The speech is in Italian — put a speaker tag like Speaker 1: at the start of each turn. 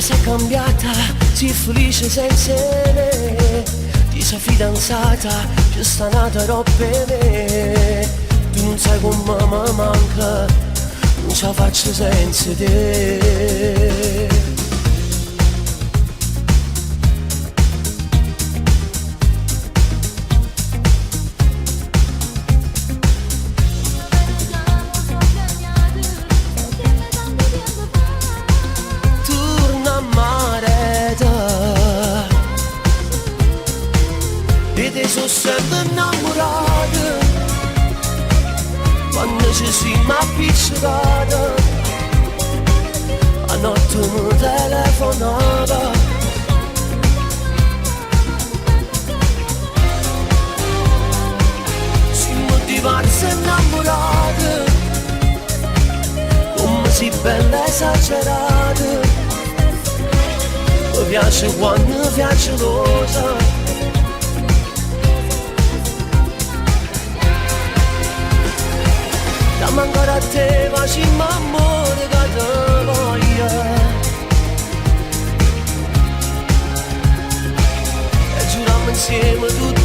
Speaker 1: sei cambiata, sei felice senza me. Ti sei fidanzata, ci sta nata roba per me. Tu non sai come mi manca, non ce la faccio senza te.
Speaker 2: Sono sempre innamorata quando ci siamo appiccicati, a notte mi telefonava. Siamo diverse innamorate, come si bella esagerata. Mi piace quando piace rosa. Ma ancora a te facciamo amore che te voglio. E giuriamo insieme tutti